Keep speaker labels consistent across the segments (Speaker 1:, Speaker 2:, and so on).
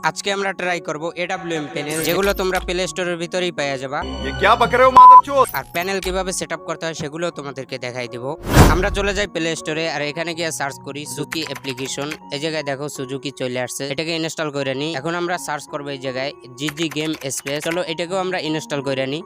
Speaker 1: আজকে আমরা ট্রাই করব AWM প্যানেল, যেগুলো তোমরা প্লে স্টোরের ভিতরেই পেয়ে যাবা।
Speaker 2: ये क्या बक रहे हो मादरचोद।
Speaker 1: আর প্যানেল কিভাবে সেটআপ করতে হয় সেগুলো তোমাদেরকে দেখাই দিব। আমরা চলে যাই প্লে স্টোরে, আর এখানে গিয়ে সার্চ করি সুজুকি অ্যাপ্লিকেশন। এই জায়গায় দেখো সুজুকি চলে আসছে, এটাকে ইনস্টল করে নি। এখন আমরা সার্চ করব এই জায়গায় জিজি গেম স্পেস। চলো এটাকেও আমরা ইনস্টল করে নি।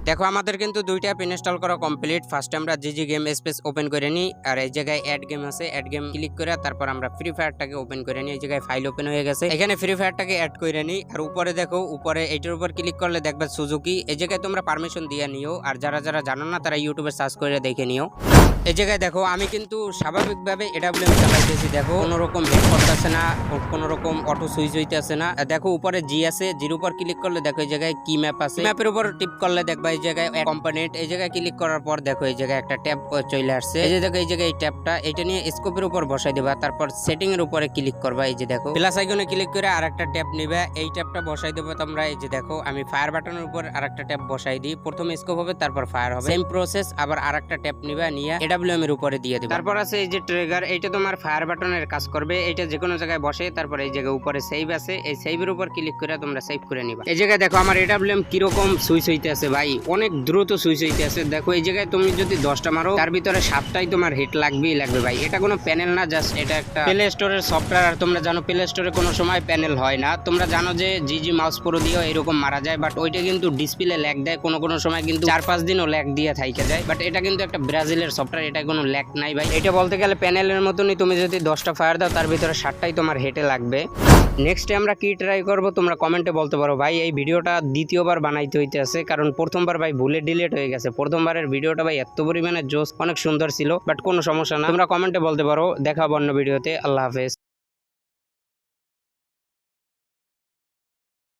Speaker 1: দেখো আমাদের কিন্তু দুইটা অ্যাপ ইনস্টল করা কমপ্লিট। ফার্স্ট আমরা জিজি গেম স্পেস ওপেন করে নিই, আর এই জায়গায় অ্যাড গেম আছে, অ্যাড গেম ক্লিক করে তারপর আমরা ফ্রি ফায়ারটাকে ওপেন করে নিই। এই জায়গায় ফাইল ওপেন হয়ে গেছে, এখানে ফ্রি ফায়ারটাকে অ্যাড করে নিই। আর উপরে দেখো, উপরে এইটার উপর ক্লিক করলে দেখবে সুজুকি। এই জায়গায় তোমরা পারমিশন দিয়ে নিও, আর যারা যারা জানো না তারা ইউটিউবে সার্চ করে দেখে নিও। এই জায়গায় দেখো আমি কিন্তু স্বাভাবিকভাবে AWM চালাইতেছি। দেখো কোনো রকম হেড করতেছে না, কোনো রকম অটো সুইচ হইতেছে না। দেখো উপরে জি আছে, জির উপর ক্লিক করলে দেখো এই জায়গায় কি ম্যাপ আছে, ম্যাপের উপর টিপ করলে দেখবা এই জায়গায় কম্পোনেন্ট। এই জায়গায় ক্লিক করার পর দেখো এই জায়গায় একটা ট্যাব চলে আসছে। এই যে দেখো এই জায়গায় এই ট্যাবটা, এটা নিয়ে স্কোপের উপর বসাই দিবা, তারপর সেটিং এর উপরে ক্লিক করবা। এই যে দেখো প্লাস আইকনে ক্লিক করে আরেকটা ট্যাব নিবা, এই ট্যাবটা বসাই দেবো তোমরা। এই যে দেখো আমি ফায়ার বাটনের উপর আরেকটা ট্যাব বসাই দিই, প্রথমে স্কোপ হবে তারপর ফায়ার হবে, সেম প্রসেস। আবার আরেকটা ট্যাব নিবা, নিয়ে AWM এর উপরে দিয়ে দিবা। তারপর আছে এই যে ট্রিগার, এইটা তোমার ফায়ার বাটনের কাজ করবে, এটা যে কোনো জায়গায় বসে। তারপর এই জায়গায় উপরে সেভ আছে, এই সেভের উপর ক্লিক করে তোমরা সেভ করে নিবা। এই জায়গায় দেখো আমার AWM কিরকম সুইচ হইতে আছে ভাই, অনেক দ্রুত সুইচ হইতে আছে। দেখো এই জায়গায় তুমি যদি 10টা মারো, তার ভিতরে 7টাই তোমার হিট লাগবেই লাগবে ভাই। এটা কোনো প্যানেল না, জাস্ট এটা একটা প্লে স্টোরের সফটওয়্যার। আর তোমরা জানো প্লে স্টোরে কোনো সময় প্যানেল হয় না। তোমরা জানো যে জিজি মাউস প্রো দিয়েও এরকম মারা যায়, বাট ওইটা কিন্তু ডিসপ্লে ল্যাগ দেয়, কোনো সময় কিন্তু 4-5 দিনও ল্যাগ দিয়ে থাইকে যায়। বাট এটা কিন্তু একটা ব্রাজিলের সফটওয়্যার, এটা কোনো ল্যাগ নাই ভাই। এটা বলতে গেলে প্যানেলের মতনই, তুমি যদি 10টা ফায়ার দাও তার ভিতরে 7টাই তোমার হেটে লাগবে। নেক্সটে আমরা কি ট্রাই করব তোমরা কমেন্টে বলতে পারো। ভাই এই ভিডিওটা দ্বিতীয়বার বানাইতে হইতে আছে, কারণ প্রথমবার ভাই ভুলে ডিলিট হয়ে গেছে। প্রথমবারের ভিডিওটা ভাই এত পরিমাণে জোস, অনেক সুন্দর ছিল, বাট কোনো সমস্যা না, তোমরা কমেন্টে বলতে পারো। দেখা হবে অন্য ভিডিওতে। আল্লাহ হাফেজ।